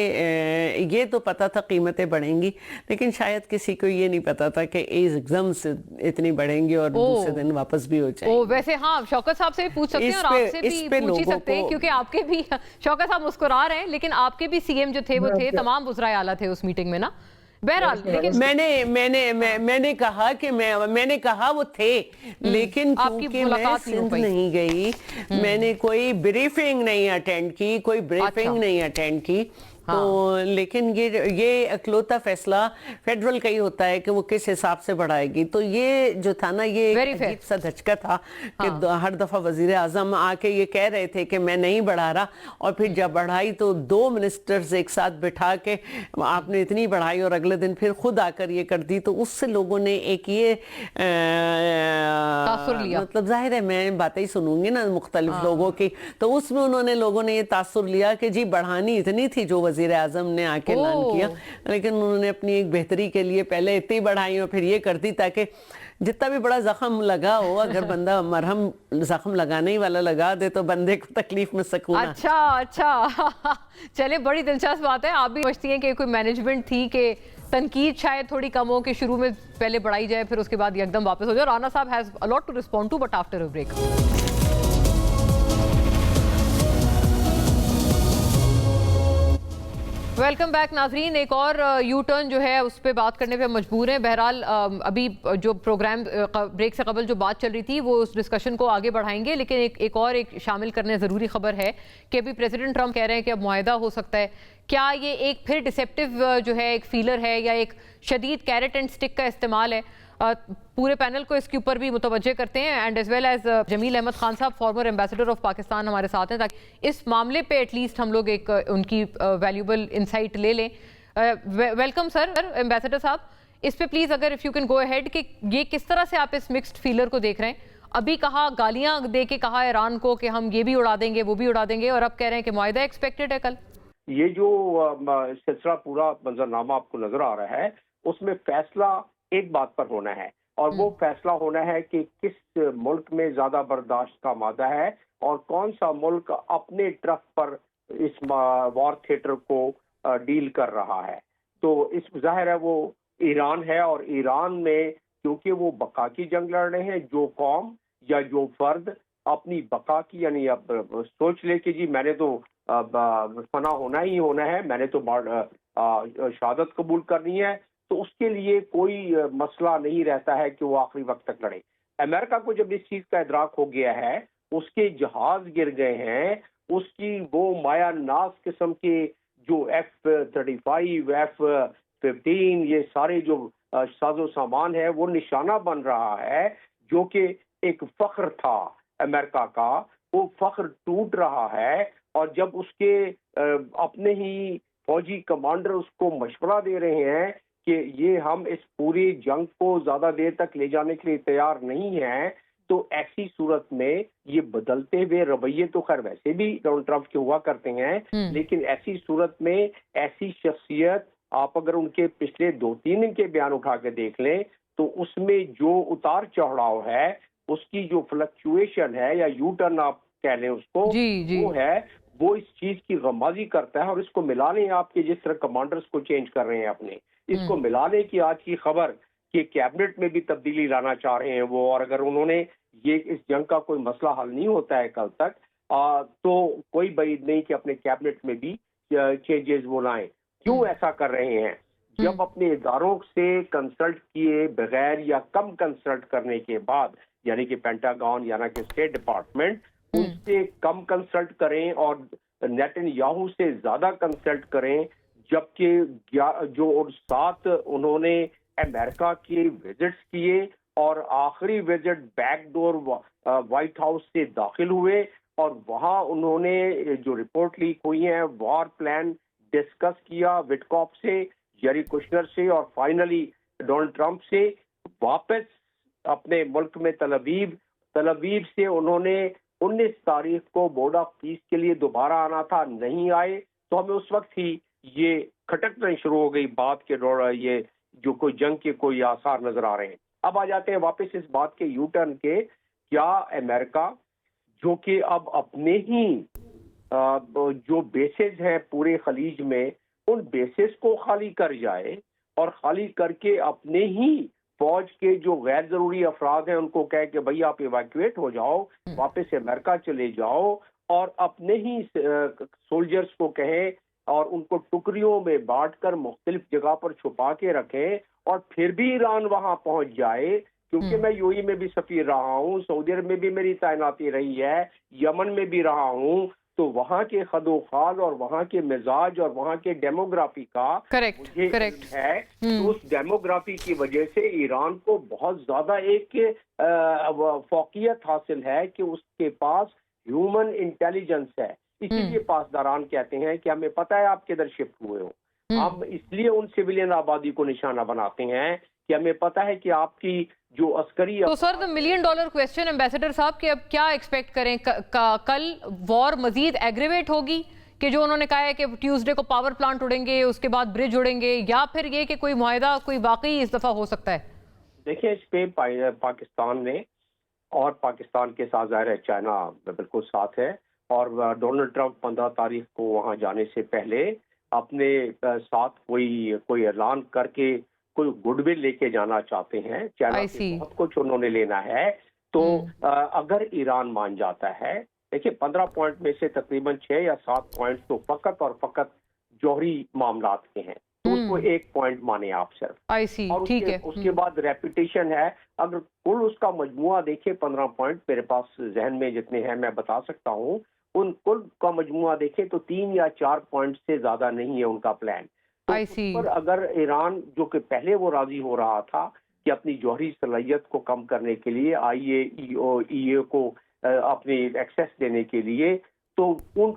یہ تو پتا تھا قیمتیں بڑھیں گی, لیکن شاید کسی کو یہ نہیں پتا تھا کہ ایگزم سے اتنی بڑھیں گی اور دوسرے دن واپس بھی ہو جائیں گی. ویسے ہاں شوکت صاحب سے بھی پوچھ سکتے ہیں اور آپ سے بھی پوچھ ہی سکتے ہیں, کیونکہ آپ کے بھی شوکت صاحب مسکرا رہے ہیں, لیکن آپ کے بھی سی ایم جو تھے وہ تھے, تمام وزرائے اعلیٰ تھے اس میٹنگ میں نا. بہرحال میں نے کہا وہ تھے, لیکن کیونکہ میں سندھ نہیں گئی, میں نے کوئی بریفنگ نہیں اٹینڈ کی, کوئی بریفنگ نہیں اٹینڈ کی. تو لیکن یہ اکلوتا فیصلہ فیڈرل کا ہی ہوتا ہے کہ وہ کس حساب سے بڑھائے گی. تو یہ جو تھا نا یہ عجیب سا دھچکا تھا کہ ہر دفعہ وزیر اعظم آ کے یہ کہہ رہے تھے کہ میں نہیں بڑھا رہا, اور پھر جب بڑھائی تو 2 منسٹرز ایک ساتھ بٹھا کے آپ نے اتنی بڑھائی اور اگلے دن پھر خود آ کر یہ کر دی. تو اس سے لوگوں نے ایک یہ مطلب ظاہر ہے میں باتیں ہی سنوں گی نا مختلف لوگوں کی, تو اس میں لوگوں نے یہ تاثر لیا کہ جی بڑھانی اتنی تھی جو वजीर आजम ने आके ऐलान किया, लेकिन उन्होंने अपनी एक बेहतरी के लिए पहले इतनी बढ़ाई और फिर ये कर दी ताकि जितना भी बड़ा जख्म लगा हो, अगर बंदा मरहम जख्म लगाने ही वाला लगा दे तो बंदे को तकलीफ में सकून। अच्छा चले, बड़ी दिलचस्प बात है। आप भी समझती हैं कि कोई मैनेजमेंट थी कि तनकीद शायद थोड़ी कम हो, कि शुरू में पहले बढ़ाई जाए फिर उसके बाद एकदम वापस हो जाए। राना साहब has a lot to respond to, but after a break. Welcome back नाजरीन। एक और यू टर्न जो है उस पर बात करने पे मजबूर हैं। बहरहाल अभी जो प्रोग्राम ब्रेक से कबल जो बात चल रही थी वो उस डिस्कशन को आगे बढ़ाएंगे, लेकिन एक शामिल करने ज़रूरी खबर है कि अभी प्रेसिडेंट ट्रंप कह रहे हैं कि अब मुआहदा हो सकता है। क्या ये एक फिर डिसेप्टिव जो है एक फीलर है या एक शदीद कैरेट एंड स्टिक का इस्तेमाल है? पूरे पैनल को इसके ऊपर भी मुतवज्जे करते हैं, and as well as Jamil Ahmed Khan साहब, फॉर्मर एम्बेसडर ऑफ पाकिस्तान, हमारे साथ हैं, ताकि इस मामले पे एटलीस्ट हम लोग एक उनकी वैल्यूबल इंसाइट ले लें। वेलकम सर, एम्बेसडर साहब, इस पे प्लीज अगर if you can go ahead कि ये किस तरह से आप इस मिक्स्ड फीलर को देख रहे हैं? अभी कहा, गालियां दे के कहा ईरान को कि हम ये भी उड़ा देंगे वो भी उड़ा देंगे, और अब कह रहे हैं कि मुआहदा एक्सपेक्टेड है कल। ये जो सिलसिला पूरा मंजरनामा आपको नजर आ रहा है, उसमें फैसला एक बात पर होना है, और वो फैसला होना है कि किस मुल्क में ज्यादा बर्दाश्त का मादा है और कौन सा मुल्क अपने ट्रफ पर इस वॉर थिएटर को डील कर रहा है। तो इस जाहिर है वो ईरान है, और ईरान में क्योंकि वो बका की जंग लड़ रहे हैं, जो कौम या जो फर्द अपनी बका की, यानी अब सोच ले कि जी मैंने तो फना होना ही होना है, मैंने तो शहादत कबूल करनी है, तो उसके लिए कोई मसला नहीं रहता है कि वो आखिरी वक्त तक लड़े। अमेरिका को जब इस चीज का इदराक हो गया है, उसके जहाज गिर गए हैं, उसकी वो माया नाज किस्म के जो F-35, F-15 ये सारे जो साजो सामान है वो निशाना बन रहा है, जो कि एक फख्र था अमेरिका का, वो फख्र टूट रहा है। और जब उसके अपने ही फौजी कमांडर उसको मशवरा दे रहे हैं कि ये हम इस पूरी जंग को ज्यादा देर तक ले जाने के लिए तैयार नहीं हैं, तो ऐसी सूरत में ये बदलते हुए रवैये तो खैर वैसे भी डोनाल्ड ट्रंप के हुआ करते हैं, लेकिन ऐसी सूरत में ऐसी शख्सियत, आप अगर उनके पिछले 2-3 दिन के बयान उठा के देख लें तो उसमें जो उतार चढ़ाव है, उसकी जो फ्लक्चुएशन है या यू टर्न आप कह लें उसको, वो है, वो इस चीज की गमाजी करता है। और इसको मिला लें आपके जिस तरह कमांडर्स को चेंज कर रहे हैं अपने, इसको मिला लें कि आज की खबर कि कैबिनेट में भी तब्दीली लाना चाह रहे हैं वो, और अगर उन्होंने ये इस जंग का कोई मसला हल नहीं होता है कल तक, तो कोई बईद नहीं कि अपने कैबिनेट में भी चेंजेस वो लाएं। क्यों ऐसा कर रहे हैं? जब अपने इदारों से कंसल्ट किए बगैर या कम कंसल्ट करने के बाद, यानी कि पेंटागन यानी कि स्टेट डिपार्टमेंट, उनसे कम कंसल्ट करें और नेतन्याहू से ज्यादा कंसल्ट करें, जबकि जो 7 उन्होंने अमेरिका के विजिट्स किए और आखिरी विजिट बैकडोर व्हाइट हाउस से दाखिल हुए, और वहां उन्होंने जो रिपोर्ट लीक हुई है वॉर प्लान डिस्कस किया विटकॉफ से, जेरी कुशनर से, और फाइनली डोनाल्ड ट्रंप से। वापस अपने मुल्क में तलवीव से उन्होंने 19 तारीख को बोर्ड ऑफ पीस के लिए दोबारा आना था, नहीं आए, तो हमें उस वक्त ही ये खटकना शुरू हो गई बात के दौरान, ये जो कोई जंग के कोई आसार नजर आ रहे हैं। अब आ जाते हैं वापस इस बात के यू टर्न के, क्या अमेरिका जो कि अब अपने ही जो बेसेस हैं पूरे खलीज में, उन बेसेस को खाली कर जाए और खाली करके अपने ही फौज के जो गैर जरूरी अफराद हैं उनको कहे कि भाई आप इवैक्यूएट हो जाओ, वापस अमेरिका चले जाओ, और अपने ही सोल्जर्स को कहें और उनको टुकड़ियों में बांटकर मुख्तलिफ जगह पर छुपा के रखें, और फिर भी ईरान वहां पहुंच जाए, क्योंकि मैं यूएई में भी सफीर रहा हूँ, सऊदी अरब में भी मेरी तैनाती रही है, यमन में भी रहा हूँ, तो वहाँ के खदोखाल और वहाँ के मिजाज और वहाँ के डेमोग्राफी का करेक्ट है। तो उस डेमोग्राफी की वजह से ईरान को बहुत ज्यादा एक फौकियत हासिल है कि उसके पास ह्यूमन इंटेलिजेंस है। इसीलिए पासदारान कहते हैं कि हमें पता है आप किधर शिफ्ट हुए हो, हम इसलिए उन सिविलियन आबादी को निशाना बनाते हैं कि हमें पता है कि आपकी जो अस्करी। तो sir the $1 million question ambassador साहब कि अब क्या एक्सपेक्ट करें, कल वॉर मजीद एग्रीवेट होगी कि जो उन्होंने कहा है कि ट्यूसडे को पावर प्लांट उड़ेंगे, उसके बाद ब्रिज उड़ेंगे, या फिर ये कि कोई मुआहदा कोई वाकई इस दफा हो सकता है? देखिए, इस पे पाकिस्तान ने और पाकिस्तान के साथ ज़ाहिर है चाइना बिल्कुल साथ है, और डोनाल्ड ट्रंप 15 तारीख को वहाँ जाने से पहले अपने साथ कोई ऐलान करके कोई गुडविल लेके जाना चाहते हैं। चाइना से बहुत कुछ उन्होंने लेना है। तो अगर ईरान मान जाता है, देखिए 15 पॉइंट में से तकरीबन 6 या 7 पॉइंट तो फकत और फकत जौहरी मामलात के हैं, तो उसको 1 पॉइंट माने आप सिर्फ। और उसके बाद रेपुटेशन है। अगर कुल उसका मजमुआ देखे 15 पॉइंट मेरे पास जहन में जितने हैं मैं बता सकता हूँ, उन कुल का मजमुआ देखे तो 3 या 4 पॉइंट से ज्यादा नहीं है उनका प्लान। तो उस पर अगर ईरान, जो कि पहले वो राजी हो रहा था कि अपनी जौहरी सलाहियत को कम करने के लिए IAEA को अपनी एक्सेस देने के लिए, तो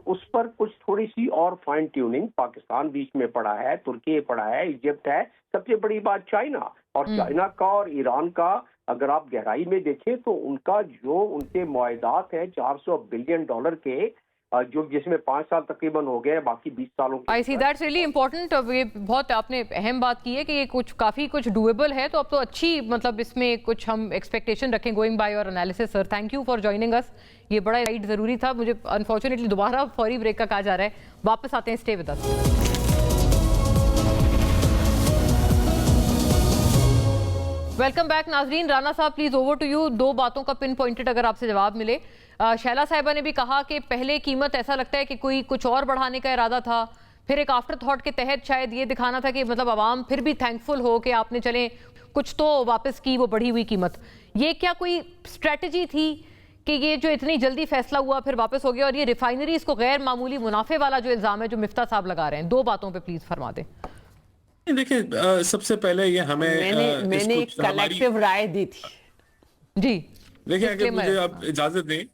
उस पर कुछ थोड़ी सी और फाइन ट्यूनिंग, पाकिस्तान बीच में पड़ा है, तुर्की पड़ा है, इजिप्ट है, सबसे बड़ी बात चाइना। और चाइना का और ईरान का अगर आप गहराई में देखें तो उनका जो उनके मुआहदात हैं $400 बिलियन के, जो जिसमें 5 साल तकरीबन हो गए, बाकी 20 सालों आई सी, दैट्स रियली इम्पोर्टेंट। ये बहुत आपने अहम बात की है कि ये काफी कुछ डूएबल है, तो अब तो अच्छी मतलब इसमें कुछ हम एक्सपेक्टेशन रखें going by your analysis. Sir, thank you for joining us. ये बड़ा राइट जरूरी था। मुझे अनफॉर्चुनेटली दोबारा फौरी ब्रेक का कहा जा रहा है, वापस आते हैं, stay with us. Welcome back नाजरीन। राना साहब, प्लीज ओवर टू यू। 2 बातों का पिन पॉइंटेड अगर आपसे जवाब मिले। शैला साहिबा ने भी कहा कि पहले कीमत ऐसा लगता है कि कोई कुछ और बढ़ाने का इरादा था, फिर एक आफ्टर थॉट के तहत शायद ये दिखाना था कि मतलब आवाम फिर भी थैंकफुल हो कि आपने चले कुछ तो वापस की वो बढ़ी हुई कीमत। ये क्या कोई स्ट्रेटजी थी कि ये जो इतनी जल्दी फैसला हुआ फिर वापस हो गया? और ये रिफाइनरीज को गैर मामूली मुनाफे वाला जो इल्जाम है जो मिफ्ता साहब लगा रहे हैं, 2 बातों पे प्लीज फरमा दें। देखिए, सबसे पहले ये हमें मैंने एक कलेक्टिव राय दी थी जी। देखिए, अगर मुझे आप इजाजत दें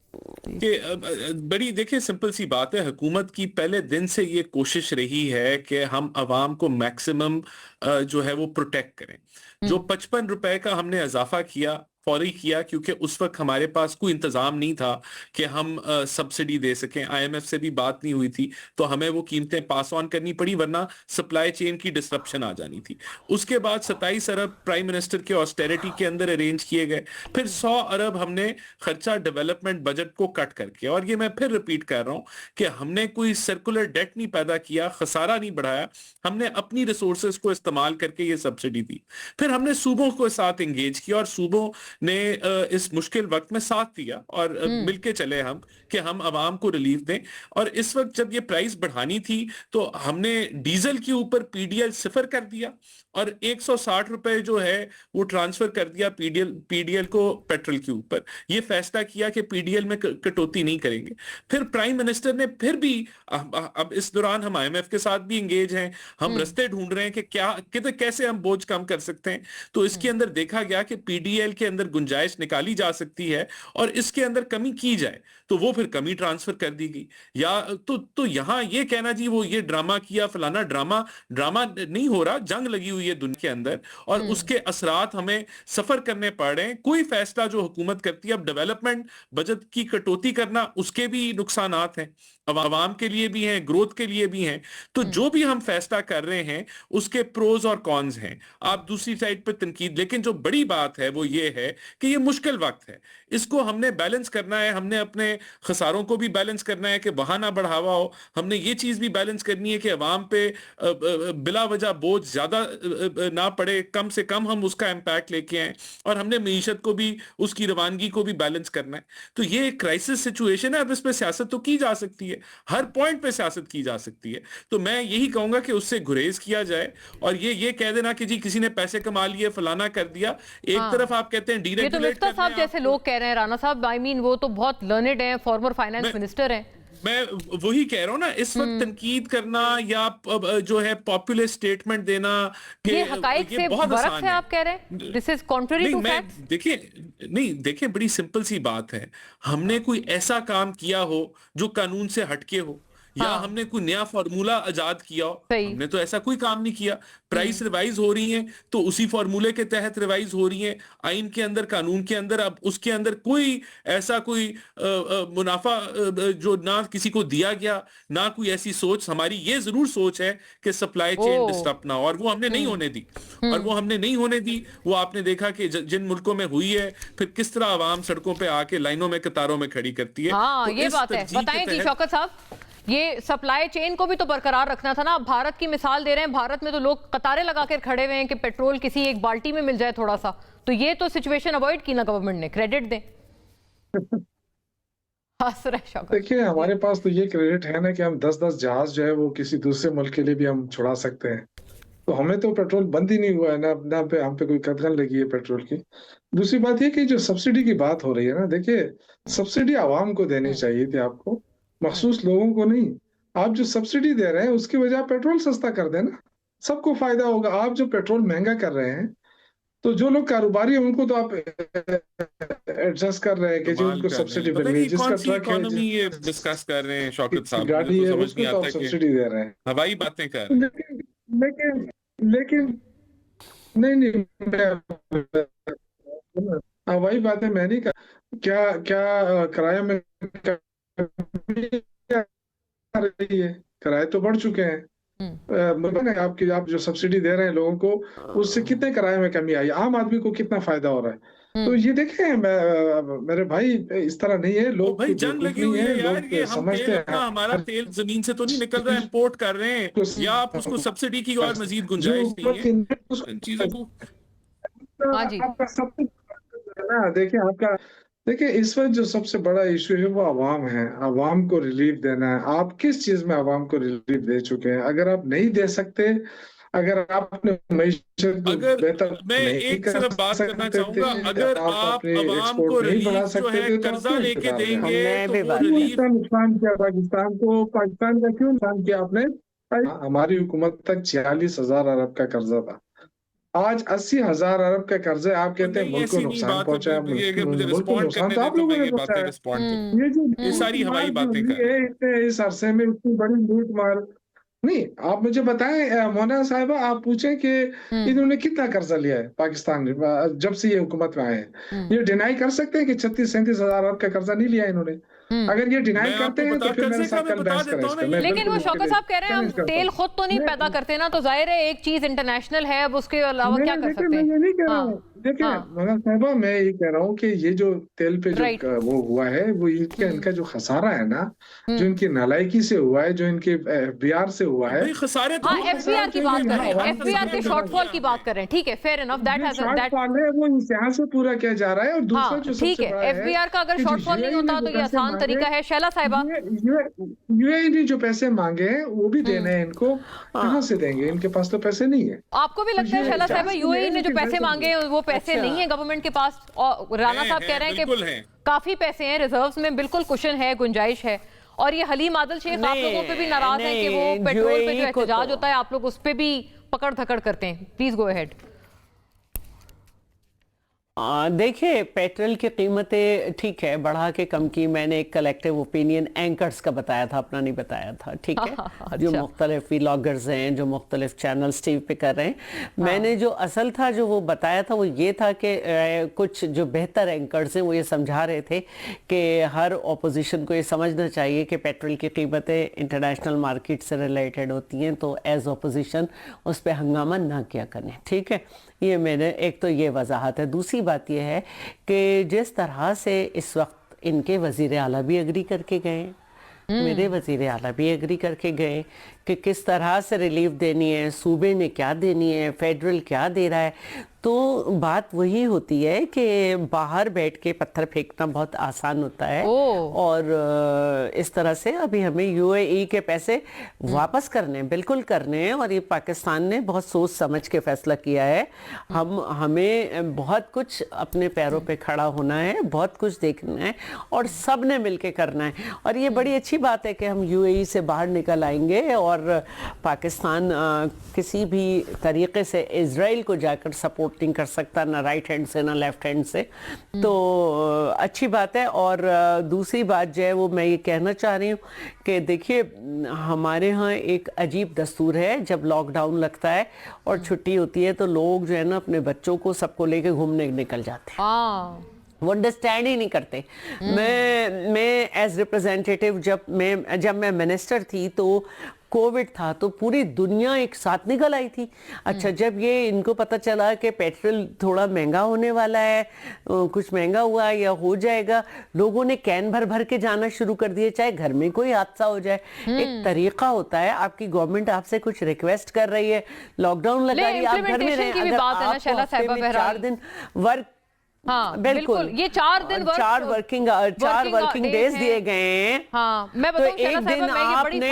कि बड़ी देखिए सिंपल सी बात है, हुकूमत की पहले दिन से ये कोशिश रही है कि हम अवाम को मैक्सिमम जो है वो प्रोटेक्ट करें। जो 55 रुपए का हमने इजाफा किया, फौरी किया, क्योंकि उस वक्त हमारे पास कोई इंतजाम नहीं था कि हम सब्सिडी दे सकें। IMF से भी बात नहीं हुई थी, तो हमें वो कीमतें पास ऑन करनी पड़ी, वरना सप्लाई चेन की डिसरप्शन आ जानी थी। उसके बाद 27 अरब प्राइम मिनिस्टर के ऑस्टेरिटी के अंदर अरेंज किए गए, फिर 100 अरब हमने खर्चा डेवलपमेंट बजट को कट करके। और ये मैं फिर रिपीट कर रहा हूं कि हमने कोई सर्कुलर डेट नहीं पैदा किया, खसारा नहीं बढ़ाया, हमने अपनी रिसोर्सेज को इस्तेमाल करके ये सब्सिडी दी। फिर हमने सूबों को साथ एंगेज किया और सूबों ने इस मुश्किल वक्त में साथ दिया, और मिलके चले हम कि हम आवाम को रिलीफ दें। और इस वक्त जब ये प्राइस बढ़ानी थी तो हमने डीजल के ऊपर PDL 0 कर दिया और 160 रुपए जो है वो ट्रांसफर कर दिया PDL को पेट्रोल के ऊपर। ये फैसला किया कि PDL में कटौती नहीं करेंगे। फिर प्राइम मिनिस्टर ने फिर भी अब इस दौरान हम IMF के साथ भी एंगेज हैं, हम रास्ते ढूंढ रहे हैं कि कैसे हम बोझ कम कर सकते हैं। तो इसके अंदर देखा गया कि PDL के अंदर गुंजाइश निकाली जा सकती है और इसके अंदर कमी की जाए, तो वो फिर कमी ट्रांसफर कर दी गई। या तो यहां ये कहना जी वो ये ड्रामा किया, फलाना ड्रामा नहीं हो रहा, जंग लगी हुई है दुनिया के अंदर और उसके असरात हमें सफर करने पड़ रहे हैं। कोई फैसला जो हुकूमत करती है, अब डेवलपमेंट बजट की कटौती करना, उसके भी नुकसानात हैं, अवाम के लिए भी हैं, ग्रोथ के लिए भी हैं। तो जो भी हम फैसला कर रहे हैं उसके प्रोज और कॉन्स हैं। आप दूसरी साइड पर तनकीद, लेकिन जो बड़ी बात है वो ये है कि ये मुश्किल वक्त है, इसको हमने बैलेंस करना है। हमने अपने खसारों को भी बैलेंस करना है कि वहां ना बढ़ावा हो। हमने ये चीज भी बैलेंस करनी है कि अवाम पे बिला वजह बोझ ज्यादा ना पड़े, कम से कम हम उसका इम्पैक्ट लेके आए। और हमने मीशत को भी, उसकी रवानगी को भी बैलेंस करना है। तो ये एक क्राइसिस सिचुएशन है। अब इस पे सियासत तो की जा सकती है, हर पॉइंट पे सियासत की जा सकती है। तो मैं यही कहूंगा कि उससे गुरेज किया जाए और ये कह देना कि जी किसी ने पैसे कमा लिए, फलाना कर दिया। एक तरफ आप कहते हैं डीरेगुलेट करना है, साहब जैसे लोग कह रहे हैं, राना साहब आई मीन वो तो बहुत लर्नेड हैं, फॉर्मर फाइनेंस मिनिस्टर हैं। मैं वही कह रहा हूं ना, इस वक्त तनकीद करना या जो है पॉपुलर स्टेटमेंट देना ये हकाइक से बहुत आसान है। आप कह रहे हैं this is contrary to facts. देखिए बड़ी सिंपल सी बात है, हमने कोई ऐसा काम किया हो जो कानून से हटके हो, یا ہم نے کوئی نیا فارمولا ایجاد کیا ہو. ہم نے تو ایسا کوئی کام نہیں کیا. پرائس ریوائز ہو رہی ہیں تو اسی فارمولے کے تحت ریوائز ہو رہی ہیں, آئین کے اندر, قانون کے اندر. اب اس کے اندر کوئی ایسا کوئی منافع جو نہ کسی کو دیا گیا, نہ کوئی ایسی سوچ. ہماری یہ ضرور سوچ ہے کہ سپلائی چین ڈسٹرب نہ ہو, اور وہ ہم نے نہیں ہونے دی. اور وہ ہم نے نہیں ہونے دی. وہ آپ نے دیکھا کہ جن ملکوں میں ہوئی ہے, پھر کس طرح عوام سڑکوں پہ آ کے لائنوں میں قطاروں میں کھڑی کرتی ہے. ہاں یہ بات ہے. بتائیں جی شوکت صاحب, یہ سپلائی چین کو بھی تو برقرار رکھنا تھا نا. بھارت کی مثال دے رہے ہیں, بھارت میں تو لوگ قطاریں لگا کر کھڑے ہوئے ہیں کہ پیٹرول کسی ایک بالٹی میں مل جائے تھوڑا سا. تو یہ تو سچویشن اوائڈ کی نا گورنمنٹ نے, کریڈٹ دیں. دیکھیں ہمارے پاس تو یہ کریڈٹ ہے نا کہ ہم 10 جہاز جو ہے وہ کسی دوسرے ملک کے لیے بھی ہم چھڑا سکتے ہیں. تو ہمیں تو پیٹرول بند ہی نہیں ہوا ہے نا ہم پہ کوئی قدغن لگی ہے پیٹرول کی. دوسری بات یہ کہ جو سبسڈی کی بات ہو رہی ہے نا, دیکھیے سبسڈی عوام کو دینی چاہیے تھی, آپ کو, مخصوص لوگوں کو نہیں. آپ جو سبسڈی دے رہے ہیں اس کی وجہ پیٹرول سستا کر دیں نا, سب کو فائدہ ہوگا. آپ جو پیٹرول مہنگا کر رہے ہیں تو جو لوگ کاروباری ہیں ان کو تو آپ ایڈجسٹ کر رہے ہیں کہ جو ان کو سبسڈی مل رہی ہے. جس کا ٹرک ہے یہ ڈسکس کر رہے ہیں شوکت صاحب, گاڑی ہے اس کو تو آپ سبسڈی دے رہے ہیں, ہوائی باتیں کر رہے ہیں. لیکن نہیں ہوائی باتیں میں نہیں کر. کیا کرایہ میں رہی ہے؟ کرایہ تو بڑھ چکے ہیں. آپ جو سبسڈی دے رہے ہیں لوگوں کو, اس سے کتنے کرایے میں کمی آئی, عام آدمی کو کتنا فائدہ ہو رہا ہے. تو یہ دیکھیں میرے بھائی, اس طرح نہیں ہے. لوگ بھائی جنگ لگی ہوئی ہے یار, یہ ہم تیل اپنا, ہمارا تیل زمین سے تو نہیں نکل رہا, امپورٹ کر رہے ہیں, یا آپ اس کو سبسڈی کی اور مزید گنجائش نہیں ہے ان چیزوں کو. دیکھیں اس وقت جو سب سے بڑا ایشو ہے وہ عوام ہے. عوام کو ریلیف دینا ہے. آپ کس چیز میں عوام کو ریلیف دے چکے ہیں؟ اگر آپ نہیں دے سکتے, اگر آپ اپنے معیشت کو بہتر میں ایک صرف بات کرنا چاہوں گا, اگر آپ عوام کو ریلیف جو ہے قرضہ لے کے دیں گے تو وہ ریلیف نقصان کیا پاکستان کو. پاکستان کا کیوں نقصان کیا آپ نے؟ ہماری حکومت تک 46,000 ارب کا قرضہ تھا, آج 80,000 ارب کا قرضہ ہے. آپ کہتے ہیں ملک کو نقصان پہنچا ہے. ملک کو نقصان تو آپ لوگوں نے پہنچایا. یہ ساری ہوائی باتیں کر رہے ہیں. اس عرصے میں اتنی بڑی لوٹ مار نہیں. آپ مجھے بتائیں مونا صاحبہ, آپ پوچھیں کہ انہوں نے کتنا قرضہ لیا ہے پاکستان جب سے یہ حکومت میں آئے ہیں. یہ ڈینائی کر سکتے ہیں کہ 36-37,000 ارب کا قرضہ نہیں لیا انہوں نے؟ اگر یہ ڈینائی کرتے ہیں تو پھر میرے ساتھ کل بحث کریں. لیکن وہ شوکت صاحب کہہ رہے ہیں ہم تیل خود تو نہیں پیدا کرتے نا, تو ظاہر ہے ایک چیز انٹرنیشنل ہے, اب اس کے علاوہ کیا کر سکتے ہیں. میں یہ نہیں کہہ رہا ہوں, دیکھیں مولانا صاحبہ, میں یہ کہہ رہا ہوں کہ یہ جو تیل پہ جو وہ ہوا ہے وہ ان کا جو خسارہ ہے نا, جو ان کی نالائکی سے ہوا ہے, جو ان کے FBR سے ہوا ہے. FBR کی بات کر رہے ہیں, FBR کے شارٹ فال کی بات کر رہے ہیں. ٹھیک ہے, فیئر انف, دیٹ ہیز وہ یہاں سے پورا کیا جا رہا ہے. اور دوسرا جو سب سے بڑا ہے, FBR کا اگر شارٹ فال نہیں ہوتا تو یہ آسان طریقہ ہے. شیلا صاحبہ, UAE نے جو پیسے مانگے ہیں وہ بھی دینے ہیں ان کو, کہاں سے دیں گے؟ ان کے پاس تو پیسے نہیں ہے. آپ کو بھی لگتا ہے شیلا صاحبہ UAE نے جو پیسے مانگے ہیں وہ پیسے نہیں ہیں گورنمنٹ کے پاس؟ رانا صاحب کہہ رہے ہیں کہ کافی پیسے ہیں ریزروز میں, بالکل کشن ہے, گنجائش ہے. اور یہ حلیم عادل شیخ آپ لوگوں پہ بھی ناراض ہیں کہ وہ پیٹرول پہ جو احتجاج ہوتا ہے آپ لوگ اس پہ بھی پکڑ دھکڑ کرتے ہیں. Please go ahead. دیکھیں پیٹرول کی قیمتیں ٹھیک ہے بڑھا کے کم کی. میں نے ایک کلیکٹیو اوپینین اینکرز کا بتایا تھا, اپنا نہیں بتایا تھا, ٹھیک ہے, جو مختلف ویلاگرز ہیں, جو مختلف چینلز ٹی وی پہ کر رہے ہیں. میں نے جو اصل تھا جو وہ بتایا تھا وہ یہ تھا کہ کچھ جو بہتر اینکرز ہیں وہ یہ سمجھا رہے تھے کہ ہر اپوزیشن کو یہ سمجھنا چاہیے کہ پیٹرول کی قیمتیں انٹرنیشنل مارکیٹ سے ریلیٹڈ ہوتی ہیں, تو ایز اپوزیشن اس پہ ہنگامہ نہ کیا کریں. ٹھیک ہے, یہ میں نے ایک تو یہ وضاحت ہے. دوسری بات یہ ہے کہ جس طرح سے اس وقت ان کے وزیر اعلیٰ بھی ایگری کر کے گئے, میرے وزیر اعلیٰ بھی ایگری کر کے گئے کہ کس طرح سے ریلیف دینی ہے, صوبے نے کیا دینی ہے, فیڈرل کیا دے رہا ہے, تو بات وہی ہوتی ہے کہ باہر بیٹھ کے پتھر پھینکنا بہت آسان ہوتا ہے. اور اس طرح سے ابھی ہمیں UAE کے پیسے واپس کرنے, بالکل کرنے ہیں, اور یہ پاکستان نے بہت سوچ سمجھ کے فیصلہ کیا ہے. ہمیں بہت کچھ اپنے پیروں پہ کھڑا ہونا ہے, بہت کچھ دیکھنا ہے, اور سب نے مل کے کرنا ہے. اور یہ بڑی اچھی بات ہے کہ ہم UAE سے باہر نکل آئیں گے, اور پاکستان کسی بھی طریقے سے اسرائیل کو جا کر سپورٹ ओपनिंग कर सकता, ना राइट हैंड से ना लेफ्ट हैंड से, तो अच्छी बात है। और दूसरी बात जो है वो मैं ये कहना चाह रही हूँ कि देखिए हमारे यहाँ एक अजीब दस्तूर है, जब लॉकडाउन लगता है और छुट्टी होती है तो लोग जो है ना अपने बच्चों को सबको लेके घूमने निकल जाते हैं। वो अंडरस्टैंड ही नहीं करते। मैं एज रिप्रेजेंटेटिव जब मैं मिनिस्टर थी तो कोविड था तो पूरी दुनिया एक साथ निकल आई थी। अच्छा, जब ये इनको पता चला कि पेट्रोल थोड़ा महंगा होने वाला है, कुछ महंगा हुआ या हो जाएगा, लोगों ने कैन भर भर के जाना शुरू कर दिए, चाहे घर में कोई हादसा हो जाए। एक तरीका होता है, आपकी गवर्नमेंट आपसे कुछ रिक्वेस्ट कर रही है, लॉकडाउन लगा रही है, आप घर में रहें, अगर आपको हफ्ते में 4 दिन वर्क, हाँ बिल्कुल, ये 4 दिन 4 वर्किंग डेज दिए गए हैं। हाँ, मैं तो एक दिन आपने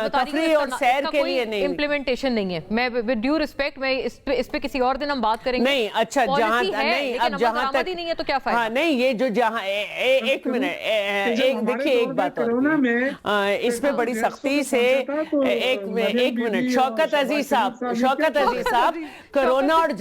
तफरीह और सैर के लिए नहीं, इम्प्लीमेंटेशन नहीं है। मैं विद ड्यू रिस्पेक्ट, मैं इस पे किसी और दिन हम बात करेंगे। नहीं, अच्छा, जहाँ नहीं, अब जहाँ तक नहीं है तो क्या फायदा। हाँ नहीं, ये जो जहाँ एक मिनट, देखिए एक बात और इस पे बड़ी सख्ती से एक मिनट, शौकत अजीज साहब, कोरोना और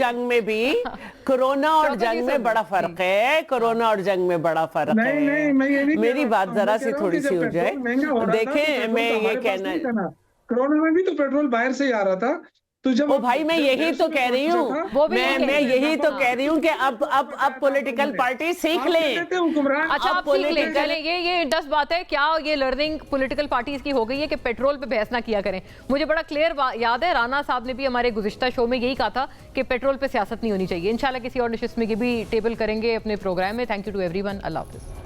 जंग में बड़ा फर्क है, कोरोना और जंग में बड़ा फर्क है। मेरी बात जरा सी थोड़ी सी हो जाए। देखें, मैं ये कहना, कोरोना में भी तो पेट्रोल बाहर से ही आ रहा था, तो जब भाई मैं यही तो कह रही हूँ, मैं यही तो कह रही हूँ कि अब पॉलिटिकल पार्टी सीख लें। अच्छा, आप सीख लें, चलें, ये 10 बात है। क्या ये लर्निंग पॉलिटिकल पार्टीज की हो गई है कि पेट्रोल पे बहस ना किया करें? मुझे बड़ा क्लियर याद है, राणा साहब ने भी हमारे गुज़िश्ता शो में यही कहा था कि पेट्रोल पे सियासत नहीं होनी चाहिए। इंशाल्लाह किसी और निशिस्त में ये भी टेबल करेंगे अपने प्रोग्राम में। Thank you to everyone. Allah हाफिज़।